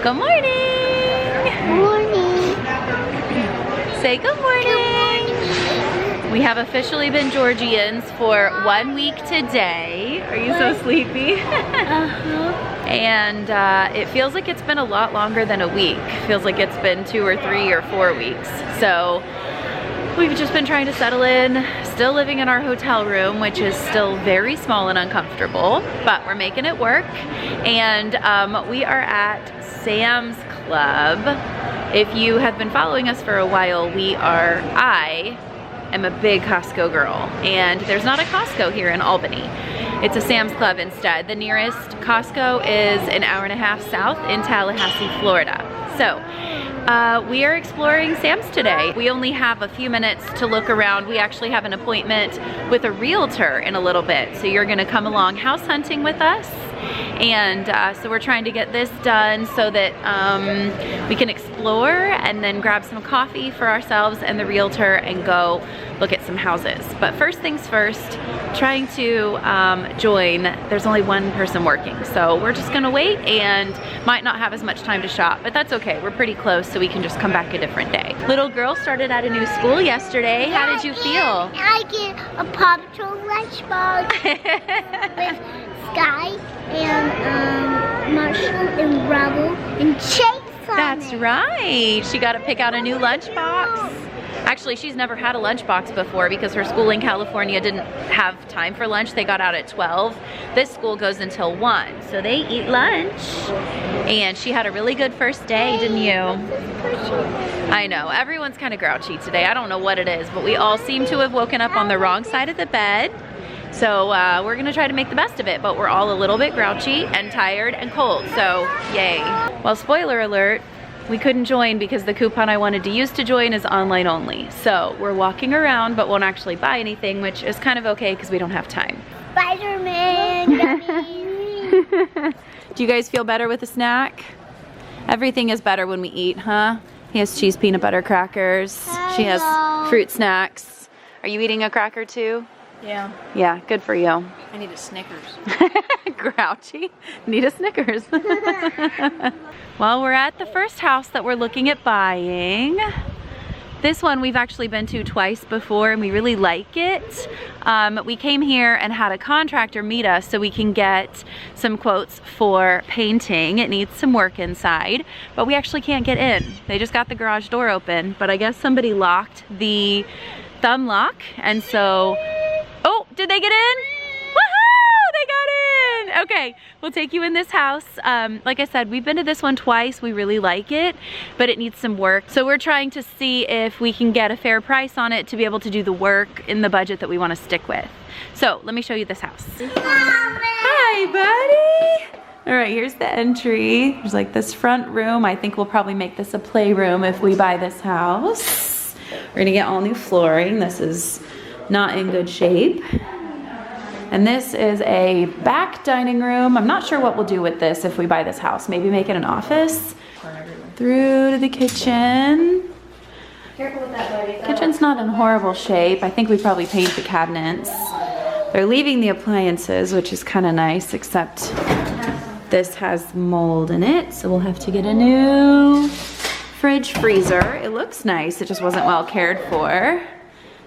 Good morning. Morning. Say good morning. We have officially been Georgians for 1 week today. Are you so sleepy? And it feels like it's been a lot longer than a week. Feels like it's been 2 or 3 or 4 weeks. So we've just been trying to settle in, still living in our hotel room, which is still very small and uncomfortable, but we're making it work. And we are at Sam's Club. If you have been following us for a while, I am a big Costco girl, and there's not a Costco here in Albany. It's a Sam's Club instead. The nearest Costco is an hour-and-a-half south in Tallahassee, Florida. So we are exploring Sam's today. We only have a few minutes to look around. We actually have an appointment with a realtor in a little bit. So you're gonna come along house hunting with us. And so we're trying to get this done so that we can explore and then grab some coffee for ourselves and the realtor and go look at some houses. But first things first, trying to join. There's only one person working, so we're just gonna wait and might not have as much time to shop, but that's okay. We're pretty close, so we can just come back a different day. Little girl started at a new school yesterday. How did you feel? I get a Paw Patrol lunchbox with Sky and Marshall and Rubble and Chase on That's it. right. She got to pick out a new lunchbox. Actually, she's never had a lunchbox before because her school in California didn't have time for lunch. They got out at 12. This school goes until 1, so they eat lunch. And she had a really good first day, didn't you? I know, everyone's kind of grouchy today. I don't know what it is, but we all seem to have woken up on the wrong side of the bed. So we're gonna try to make the best of it, but we're all a little bit grouchy and tired and cold, so yay. Well, spoiler alert, we couldn't join because the coupon I wanted to use to join is online only. So we're walking around but won't actually buy anything, which is kind of okay because we don't have time. Spider-Man gummies. Do you guys feel better with a snack? Everything is better when we eat, huh? He has cheese peanut butter crackers. She has fruit snacks. Are you eating a cracker too? Yeah, Yeah, good for you. I need a Snickers. Grouchy. Need a Snickers. Well, we're at the first house that we're looking at buying. This one we've actually been to twice before and we really like it. We came here and had a contractor meet us so we can get some quotes for painting. It needs some work inside, but we actually can't get in. They just got the garage door open, but I guess somebody locked the thumb lock, and so, oh, did they get in? Woohoo! They got in! Okay, we'll take you in this house. Like I said, we've been to this one twice. We really like it, but it needs some work. So we're trying to see if we can get a fair price on it to be able to do the work in the budget that we want to stick with. So let me show you this house. Hi, buddy! All right, here's the entry. There's like this front room. I think we'll probably make this a playroom if we buy this house. We're gonna get all new flooring. This is not in good shape. And this is a back dining room. I'm not sure what we'll do with this if we buy this house. Maybe make it an office. Through to the kitchen. Careful with that, buddy. Kitchen's not in horrible shape. I think we probably paint the cabinets. They're leaving the appliances, which is kind of nice, except this has mold in it, so we'll have to get a new fridge freezer. It looks nice, it just wasn't well cared for.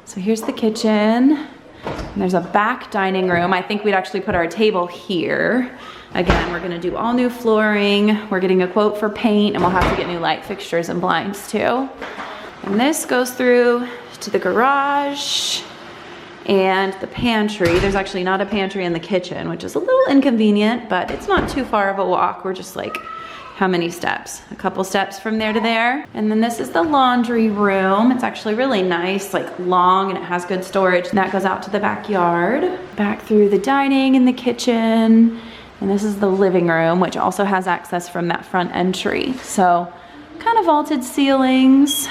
So here's the kitchen. And there's a back dining room. I think we'd actually put our table here. Again, we're gonna do all new flooring. We're getting a quote for paint, and we'll have to get new light fixtures and blinds too. And this goes through to the garage and the pantry. There's actually not a pantry in the kitchen, which is a little inconvenient, but it's not too far of a walk. We're just like, how many steps? A couple steps from there to there. And then this is the laundry room. It's actually really nice, like long, and it has good storage. And that goes out to the backyard. Back through the dining and the kitchen. And this is the living room, which also has access from that front entry. So kind of vaulted ceilings.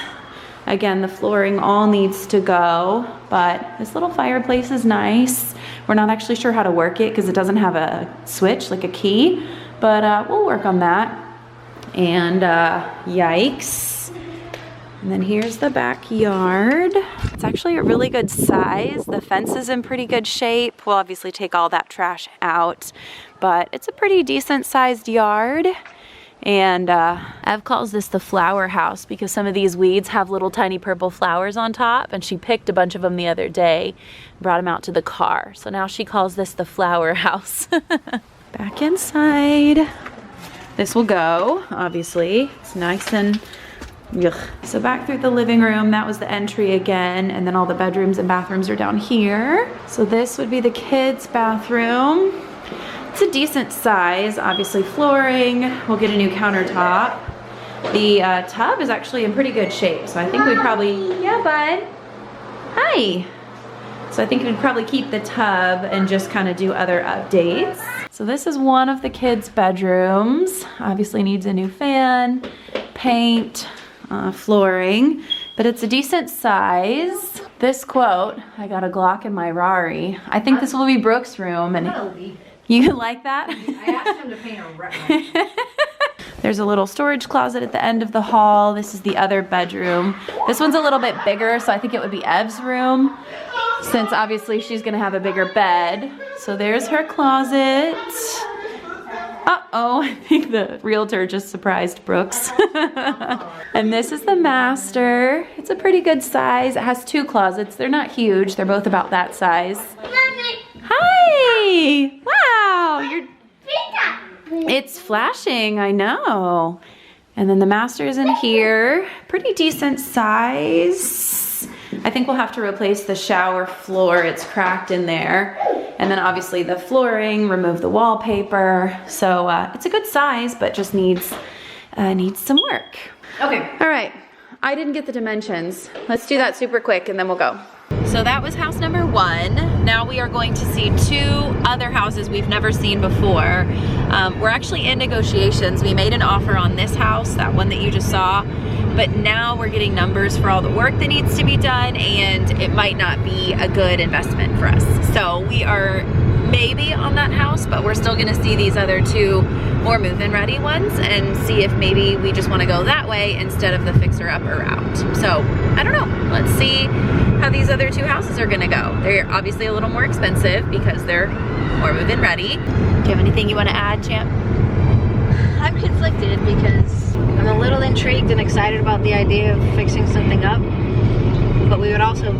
Again, the flooring all needs to go, but this little fireplace is nice. We're not actually sure how to work it because it doesn't have a switch, like a key, but we'll work on that. And yikes. And then here's the backyard. It's actually a really good size. The fence is in pretty good shape. We'll obviously take all that trash out, but it's a pretty decent sized yard. And Ev calls this the flower house because some of these weeds have little tiny purple flowers on top, and she picked a bunch of them the other day, brought them out to the car. So now she calls this the flower house. Back inside. This will go, obviously. It's nice and ugh. So back through the living room, that was the entry again, and then all the bedrooms and bathrooms are down here. So this would be the kids' bathroom. It's a decent size, obviously flooring. We'll get a new countertop. The tub is actually in pretty good shape, so I think we'd probably, yeah, bud. Hi. So I think we'd probably keep the tub and just kind of do other updates. So this is one of the kids' bedrooms. Obviously needs a new fan, paint, flooring, but it's a decent size. This quote, I got a Glock in my Rari. I think this will be Brooke's room, and you like that? I asked him to paint a red. There's a little storage closet at the end of the hall. This is the other bedroom. This one's a little bit bigger, so I think it would be Ev's room, since obviously she's gonna have a bigger bed. So there's her closet. Uh-oh, I think the realtor just surprised Brooks. And this is the master. It's a pretty good size. It has 2 closets. They're not huge. They're both about that size. Hi! Wow! It's flashing, I know. And then the master's in here. Pretty decent size. I think we'll have to replace the shower floor. It's cracked in there. And then obviously the flooring, remove the wallpaper. So it's a good size, but just needs some work. Okay, all right. I didn't get the dimensions. Let's do that super quick and then we'll go. So that was house number 1. Now we are going to see 2 other houses we've never seen before. We're actually in negotiations. We made an offer on this house, that one that you just saw, but now we're getting numbers for all the work that needs to be done, and it might not be a good investment for us. So we are maybe on that house, but we're still gonna see these other 2 more move-in ready ones and see if maybe we just wanna go that way instead of the fixer-upper route. So, I don't know. Let's see how these other 2 houses are gonna go. They're obviously a little more expensive because they're more move-in ready. Do you have anything you wanna add, Champ? I'm conflicted because I'm a little intrigued and excited about the idea of fixing something up, but we would also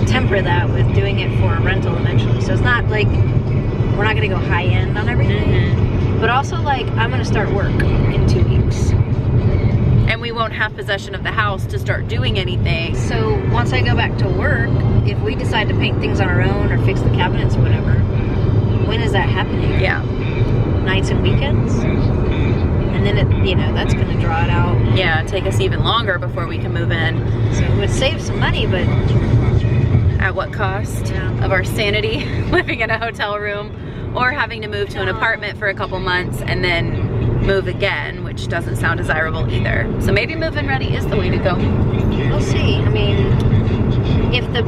temper that with doing it for a rental eventually. So it's not like we're not gonna go high end on everything, but also like I'm gonna start work in 2 weeks. And we won't have possession of the house to start doing anything. So once I go back to work, if we decide to paint things on our own or fix the cabinets or whatever, when is that happening? Yeah. Nights and weekends? And then it, you know, that's gonna draw it out. Yeah, take us even longer before we can move in. So it would save some money, but at what cost of our sanity living in a hotel room or having to move to an apartment for a couple months and then move again, which doesn't sound desirable either. So maybe move-in ready is the way to go. We'll see. I mean, if the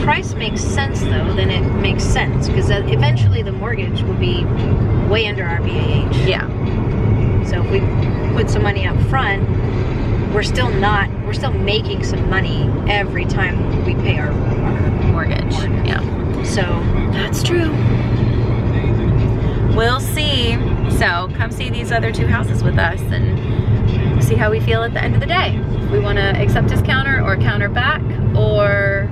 price makes sense though, then it makes sense because eventually the mortgage will be way under our BAH. Yeah. So if we put some money up front, we're still making some money every time we pay our mortgage. Yeah. So that's true. We'll see. So come see these other 2 houses with us and see how we feel at the end of the day. If we want to accept his counter or counter back or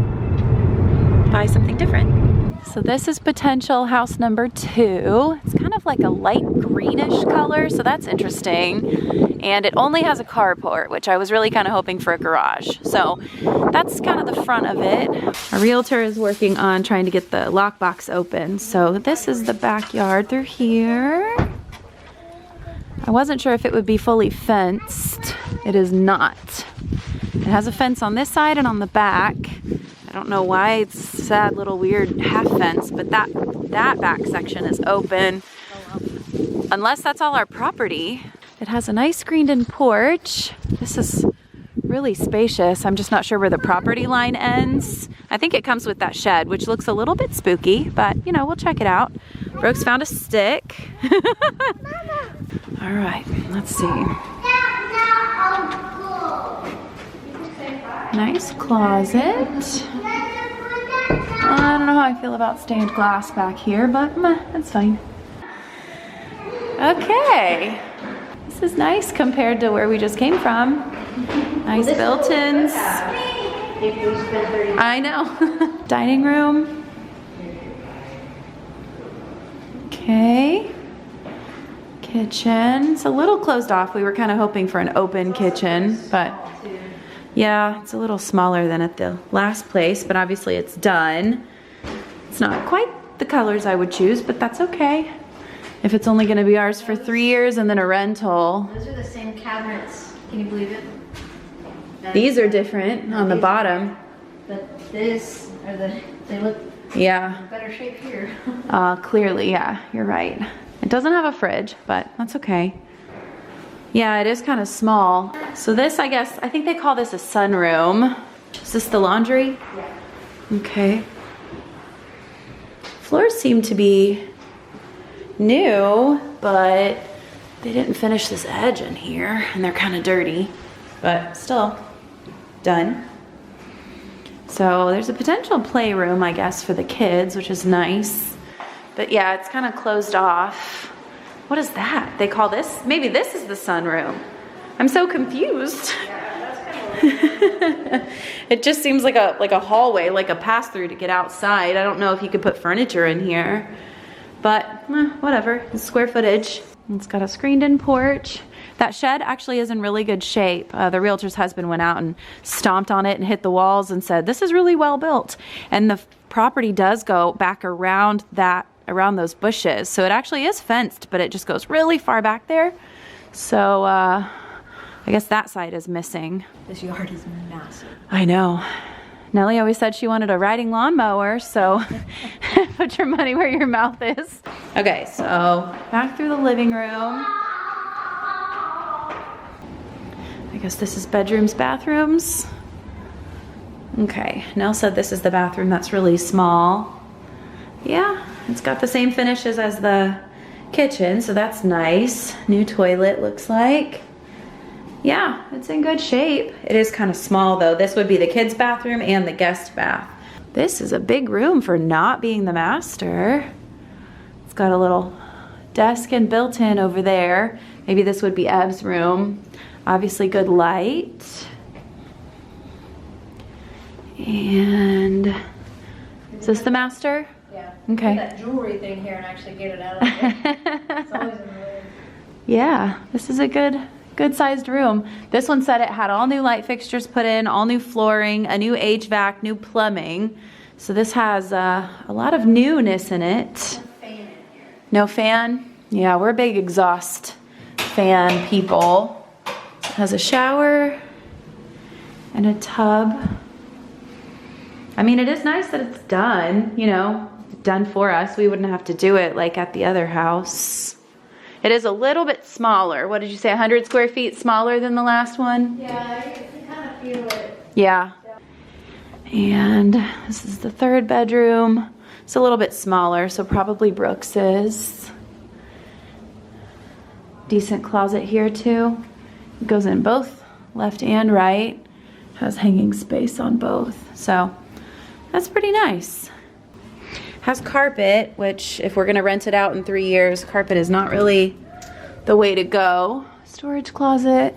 buy something different. So this is potential house number 2. It's kind of like a light greenish color, so that's interesting. And it only has a carport, which I was really kind of hoping for a garage. So that's kind of the front of it. Our realtor is working on trying to get the lockbox open. So this is the backyard through here. I wasn't sure if it would be fully fenced. It is not. It has a fence on this side and on the back. I don't know why it's a sad little weird half fence, but that back section is open. Unless that's all our property. It has a nice screened-in porch. This is really spacious. I'm just not sure where the property line ends. I think it comes with that shed, which looks a little bit spooky, but you know, we'll check it out. Brooks found a stick. All right, let's see. Nice closet. I don't know how I feel about stained glass back here, but that's fine. Okay. This is nice compared to where we just came from. Nice built-ins. If we spent 30 I know. Dining room. Okay. Kitchen. It's a little closed off. We were kind of hoping for an open kitchen, but yeah, it's a little smaller than at the last place, but obviously it's done. It's not quite the colors I would choose, but that's okay. If it's only going to be ours for 3 years and then a rental. Those are the same cabinets. Can you believe it? These are different on the bottom. But this, they look Yeah. in better shape here. Clearly, yeah, you're right. It doesn't have a fridge, but that's okay. Yeah, it is kind of small. So this, I guess, I think they call this a sunroom. Is this the laundry? Yeah. Okay. Floors seem to be new, but they didn't finish this edge in here, and they're kind of dirty, but still done. So there's a potential playroom, I guess, for the kids, which is nice. But yeah, it's kind of closed off. What is that? They call this? Maybe this is the sunroom. I'm so confused. It just seems like a hallway, like a pass-through to get outside. I don't know if you could put furniture in here, but whatever. It's square footage. It's got a screened-in porch. That shed actually is in really good shape. The realtor's husband went out and stomped on it and hit the walls and said, "This is really well built." And the property does go back around those bushes. So it actually is fenced, but it just goes really far back there. So I guess that side is missing. This yard is massive. I know. Nellie always said she wanted a riding lawnmower, so put your money where your mouth is. Okay, so back through the living room. I guess this is bedrooms, bathrooms. Okay, Nell said this is the bathroom. That's really small. Yeah, it's got the same finishes as the kitchen, so that's nice. New toilet looks like. Yeah, it's in good shape. It is kind of small though. This would be the kids' bathroom and the guest bath. This is a big room for not being the master. It's got a little desk and built-in over there. Maybe this would be Ev's room. Obviously good light. And is this the master? Yeah. Okay. Put that jewelry thing here and actually get it out of there. It's always in the way. Yeah, this is a good sized room. This one said it had all new light fixtures put in, all new flooring, a new HVAC, new plumbing. So this has a lot of newness in it. No fan in here. No fan? Yeah, we're big exhaust fan people. It has a shower and a tub. I mean, it is nice that it's done, you know, done for us. We wouldn't have to do it like at the other house. It is a little bit smaller. What did you say, 100 square feet smaller than the last one? Yeah, you kind of feel it. Yeah. And this is the third bedroom. It's a little bit smaller, so probably Brooks's. Decent closet here too. It goes in both left and right. Has hanging space on both. So that's pretty nice. Has carpet, which if we're gonna rent it out in 3 years, carpet is not really the way to go. Storage closet.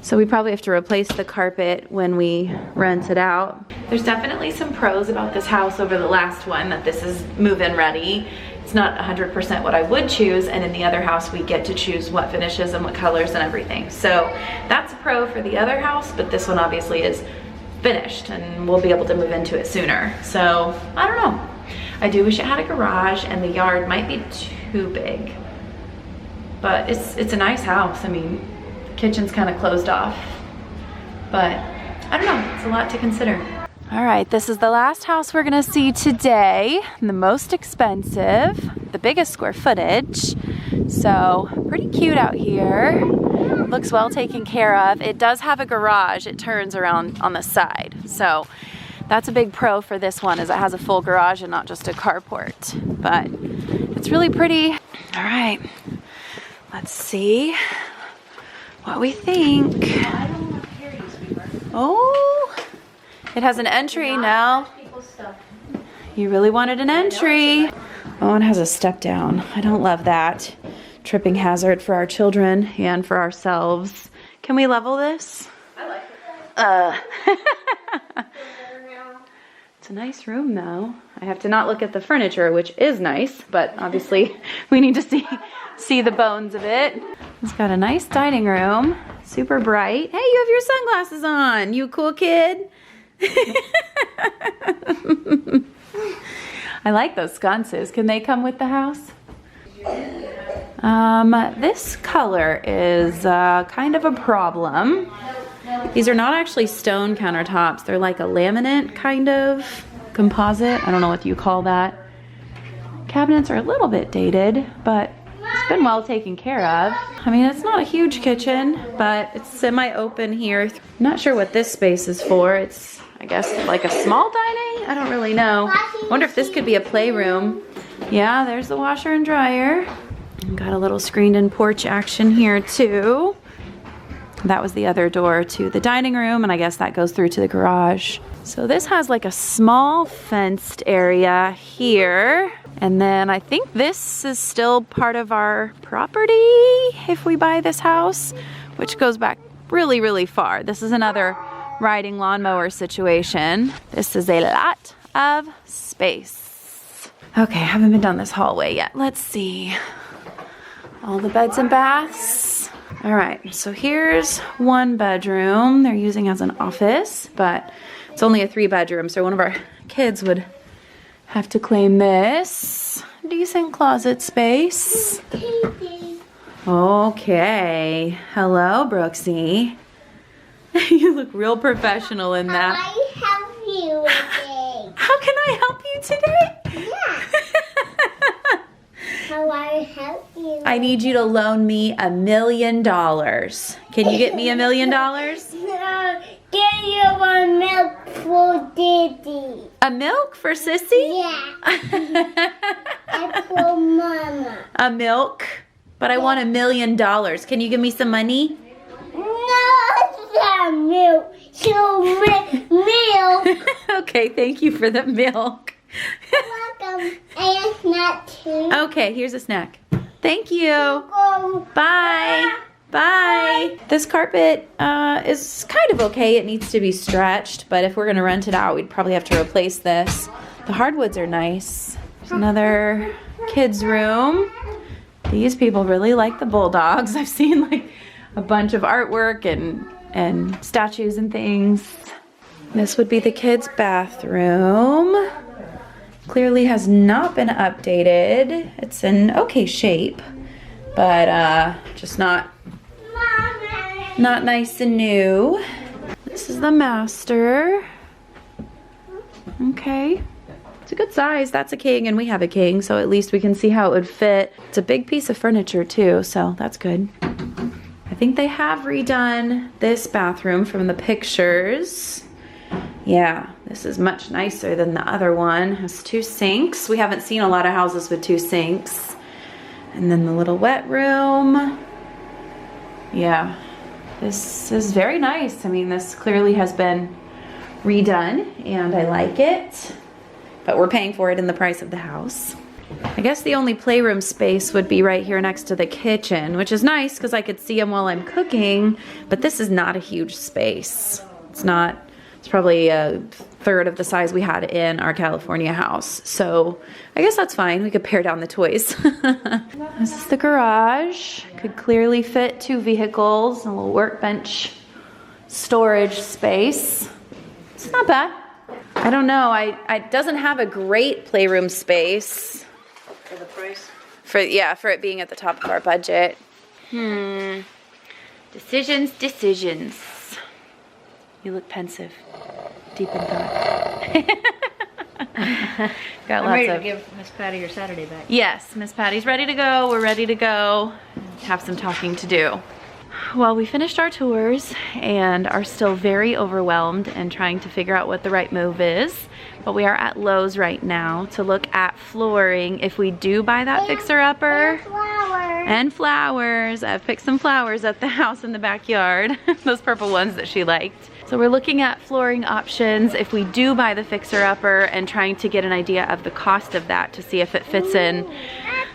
So we probably have to replace the carpet when we rent it out. There's definitely some pros about this house over the last one, that this is move-in ready. It's not 100% what I would choose, and in the other house we get to choose what finishes and what colors and everything. So that's a pro for the other house, but this one obviously is finished and we'll be able to move into it sooner. So I don't know. I do wish it had a garage, and the yard might be too big, but it's a nice house. I mean, the kitchen's kind of closed off, but I don't know, it's a lot to consider. All right, this is the last house we're gonna see today, the most expensive, the biggest square footage. So pretty cute out here. Looks well taken care of. It does have a garage. It turns around on the side. So that's a big pro for this one, is it has a full garage and not just a carport. But it's really pretty. All right, let's see what we think. Oh, it has an entry now. You really wanted an entry. Oh, and it has a step down. I don't love that. tripping hazard for our children and for ourselves. Can we level this? I like it. It's a nice room though. I have to not look at the furniture, which is nice, but obviously we need to see the bones of it. It's got a nice dining room, super bright. Hey, you have your sunglasses on. You a cool kid? I like those sconces. Can they come with the house? This color is kind of a problem. These are not actually stone countertops. They're like a laminate kind of composite. I don't know what you call that. Cabinets are a little bit dated, but it's been well taken care of. I mean, it's not a huge kitchen, but it's semi-open here. I'm not sure what this space is for. It's, I guess, like a small dining? I don't really know. Wonder if this could be a playroom. Yeah, there's the washer and dryer. Got a little screened-in porch action here too. That was the other door to the dining room, and I guess that goes through to the garage. So this has like a small fenced area here. And then I think this is still part of our property if we buy this house, which goes back really, really far. This is another riding lawnmower situation. This is a lot of space. Okay, I haven't been down this hallway yet. Let's see. All the beds and baths. All right, so here's one bedroom they're using as an office, but it's only a 3-bedroom, so one of our kids would have to claim this. Decent closet space. Okay. Hello, Brooksy. You look real professional in that. How can I help you today? How can I help you today? Yeah. How I help you? I need you to loan me $1 million. Can you get me $1 million? Get you a milk for Daddy. A milk for Sissy? Yeah. And for Mama. A milk? But I want $1 million. Can you give me some money? No, it's not milk. So milk. Okay, thank you for the milk. Welcome. And snack too. Okay, here's a snack. Thank you. Go. Bye. Bye. This carpet is kind of okay. It needs to be stretched, but if we're gonna rent it out, we'd probably have to replace this. The hardwoods are nice. There's another kids' room. These people really like the bulldogs. I've seen like a bunch of artwork and statues and things. This would be the kids' bathroom. Clearly has not been updated. It's in okay shape, but just not nice and new. This is the master. Okay. It's a good size. That's a king and we have a king, so at least we can see how it would fit. It's a big piece of furniture too, so that's good. I think they have redone this bathroom from the pictures. Yeah, this is much nicer than the other one. It has 2 sinks. We haven't seen a lot of houses with 2 sinks. And then the little wet room. Yeah, this is very nice. I mean, this clearly has been redone and I like it, but we're paying for it in the price of the house. I guess the only playroom space would be right here next to the kitchen, which is nice because I could see them while I'm cooking, but this is not a huge space. It's probably a third of the size we had in our California house. So I guess that's fine. We could pare down the toys. This is the garage. Could clearly fit 2 vehicles, a little workbench storage space. It's not bad. I don't know. It doesn't have a great playroom space. For the price? For it being at the top of our budget. Decisions. You look pensive. Deep in thought. Got I'm lots ready of... to give Miss Patty her Saturday back. Yes, Miss Patty's ready to go. We're ready to go. Have some talking to do. Well, we finished our tours and are still very overwhelmed and trying to figure out what the right move is. But we are at Lowe's right now to look at flooring if we do buy that fixer-upper. And flowers. I've picked some flowers at the house in the backyard. Those purple ones that she liked. So we're looking at flooring options if we do buy the fixer-upper and trying to get an idea of the cost of that to see if it fits in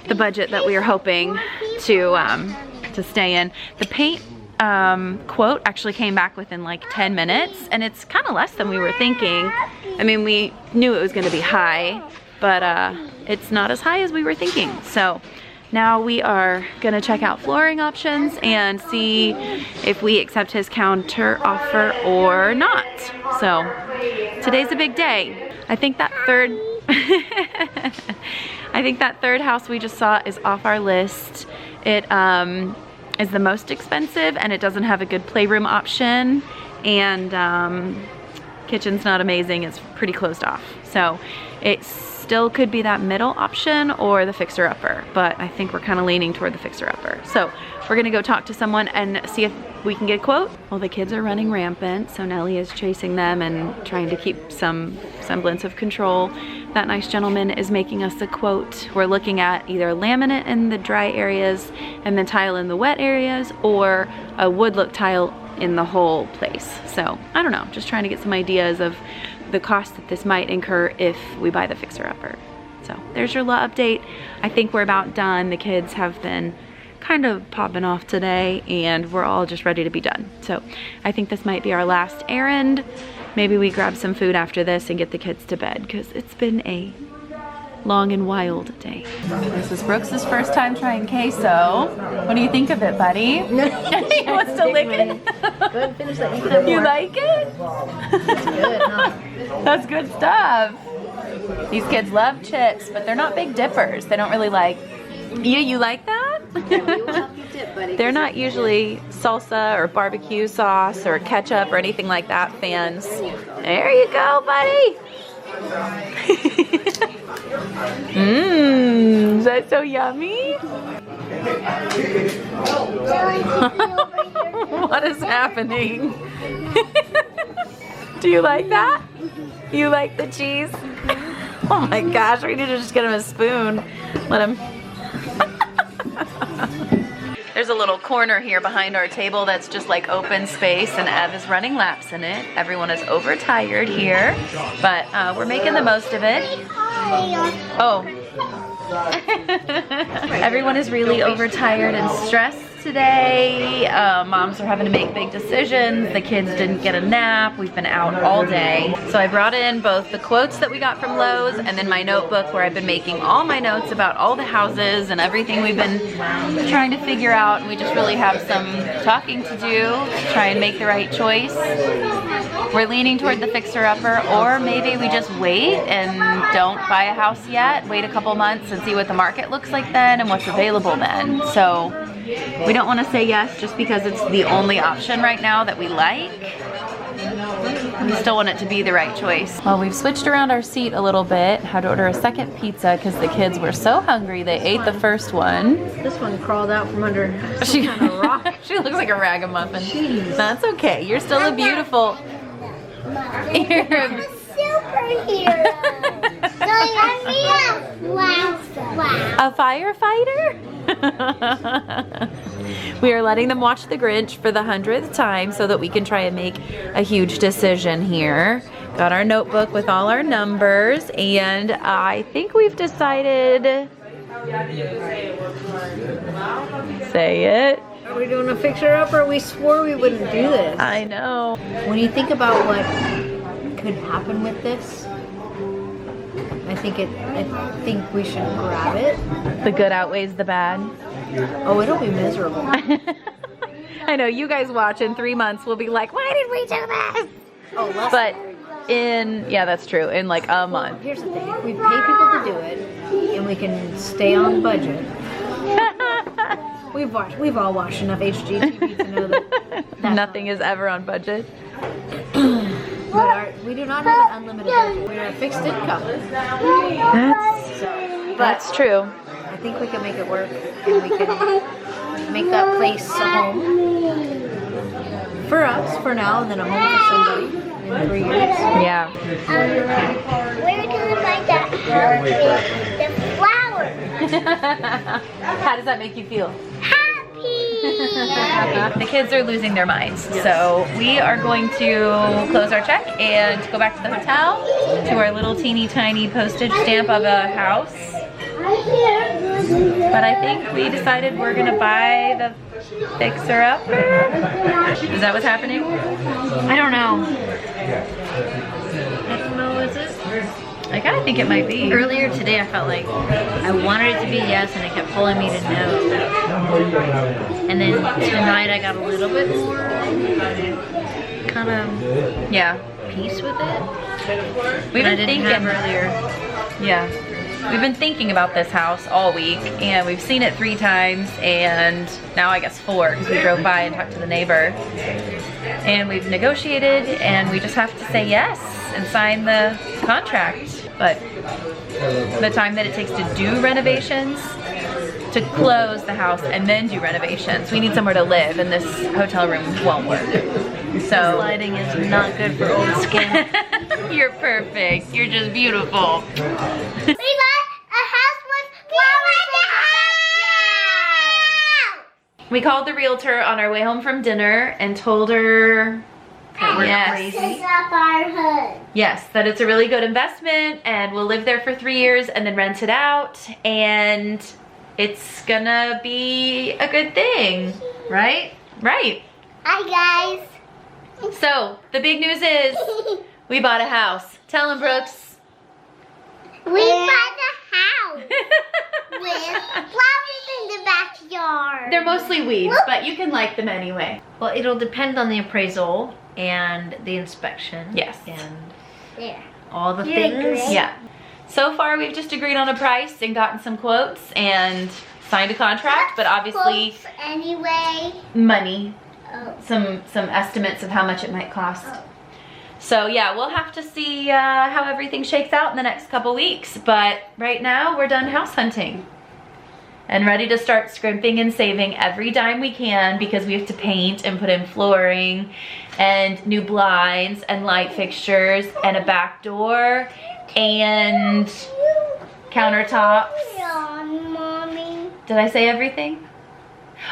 the budget that we were hoping to stay in. The paint quote actually came back within like 10 minutes, and it's kind of less than we were thinking. I mean, we knew it was going to be high, but it's not as high as we were thinking. So now we are going to check out flooring options and see if we accept his counter offer or not. So today's a big day. I think that third house we just saw is off our list. It is the most expensive, and it doesn't have a good playroom option, and kitchen's not amazing. It's pretty closed off. So it still could be that middle option or the fixer-upper, but I think we're kind of leaning toward the fixer-upper. So we're gonna go talk to someone and see if we can get a quote. Well, the kids are running rampant, so Nellie is chasing them and trying to keep some semblance of control. That nice gentleman is making us a quote. We're looking at either laminate in the dry areas and then tile in the wet areas, or a wood look tile in the whole place. So I don't know, just trying to get some ideas of the cost that this might incur if we buy the fixer-upper. So there's your law update. I think we're about done. The kids have been kind of popping off today, and we're all just ready to be done. So I think this might be our last errand. Maybe we grab some food after this and get the kids to bed, because it's been a long and wild day. This is Brooks' first time trying queso. What do you think of it, buddy? He wants to lick it. Go ahead and finish that. You can have more. You like it? That's good, huh? That's good stuff. These kids love chips, but they're not big dippers. They don't really like. You like that? Yeah, we will help you dip, buddy. They're not usually salsa or barbecue sauce or ketchup or anything like that fans. There you go, buddy. Mmm, is that so yummy? What is happening? Do you like that? You like the cheese? Oh my gosh, we need to just get him a spoon. Let him. There's a little corner here behind our table that's just like open space, and Ev is running laps in it. Everyone is overtired here, but we're making the most of it. Oh. Everyone is really overtired and stressed today. Moms are having to make big decisions. The kids didn't get a nap. We've been out all day. So I brought in both the quotes that we got from Lowe's and then my notebook where I've been making all my notes about all the houses and everything we've been trying to figure out. And we just really have some talking to do to try and make the right choice. We're leaning toward the fixer-upper, or maybe we just wait and don't buy a house yet. Wait a couple months and see what the market looks like then and what's available then. So we don't want to say yes just because it's the only option right now that we like. We still want it to be the right choice. Well, we've switched around our seat a little bit. Had to order a second pizza because the kids were so hungry they ate the first one. This one crawled out from under some kind of rock. She looks like a ragamuffin. Jeez. That's okay. You're still a beautiful. I'm a superhero. A firefighter? We are letting them watch The Grinch for the 100th time so that we can try and make a huge decision here. Got our notebook with all our numbers, and I think we've decided. Say it. Are we doing a fixer-upper? We swore we wouldn't do this. I know. When you think about what could happen with this, I think we should grab it. The good outweighs the bad. Oh, it'll be miserable. I know, you guys watch in 3 months will be like, why did we do this? Oh, But yeah, that's true, in like a month. Here's the thing, if we pay people to do it, and we can stay on budget. We've all watched enough HGTV to know that nothing is ever on budget. But we do not have an unlimited budget. We are a fixed income. That's true. I think we can make it work, and we can make that place a home for us for now, and then a home for somebody in 3 years. Yeah. We're gonna buy the flowers. How does that make you feel? Happy. The kids are losing their minds, so we are going to close our check and go back to the hotel to our little teeny tiny postage stamp of a house. But I think we decided we're gonna buy the fixer-upper. Is that what's happening? I don't know. I don't know, is it? I kind of think it might be. Earlier today I felt like I wanted it to be yes and it kept pulling me to no. And then tonight I got a little bit more kind of Yeah. peace with it. We've I been didn't thinking. have earlier. Yeah. We've been thinking about this house all week, and we've seen it 3 times, and now I guess 4 because we drove by and talked to the neighbor. And we've negotiated, and we just have to say yes and sign the contract. But the time that it takes to do renovations, to close the house and then do renovations, we need somewhere to live, and this hotel room won't work. So Lighting is not good for old skin. you're perfect. You're just beautiful. We bought a house with flowers in the We called the realtor on our way home from dinner and told her That we're Yes. crazy. It's up our hood. yes, that it's a really good investment and we'll live there for 3 years and then rent it out, and it's gonna be a good thing, Right? right? Hi guys. So the big news is we bought a house. Tell them, Brooks. We bought a house with flowers in the backyard. They're mostly weeds, but you can like them anyway. Well, it'll depend on the appraisal and the inspection. Yes. And There. all the You things. agree? Yeah. So far we've just agreed on a price and gotten some quotes and signed a contract, but obviously Quotes anyway. money, Oh. some estimates of how much it might cost. So yeah, we'll have to see how everything shakes out in the next couple weeks, but right now we're done house hunting and ready to start scrimping and saving every dime we can, because we have to paint and put in flooring and new blinds and light fixtures and a back door and countertops. On, Mommy. Did I say everything?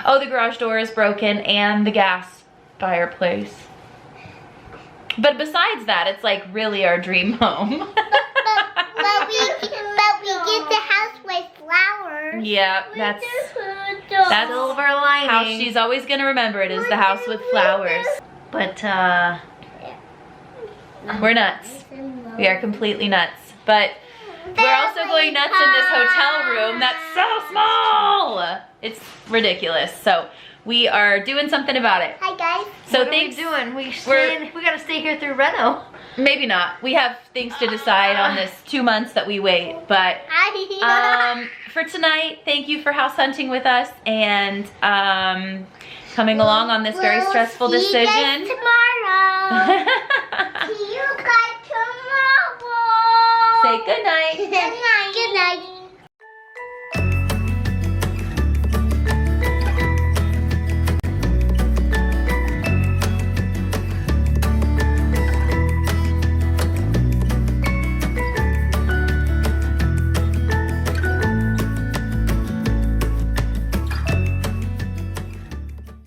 Oh, the garage door is broken and the gas fireplace. But besides that, it's like really our dream home. But we get the house with flowers. Yeah, that's Silver how lining. she's always gonna remember it, is the house with flowers. But We're nuts. We are completely nuts. But we're also going nuts in this hotel room that's so small. It's ridiculous. So we are doing something about it. Hi guys. So what are we thanks. doing? We gotta stay here through Reno. Maybe not. We have things to decide on this 2 months that we wait. But for tonight, thank you for house hunting with us and coming along on this very stressful See you guys decision. tomorrow.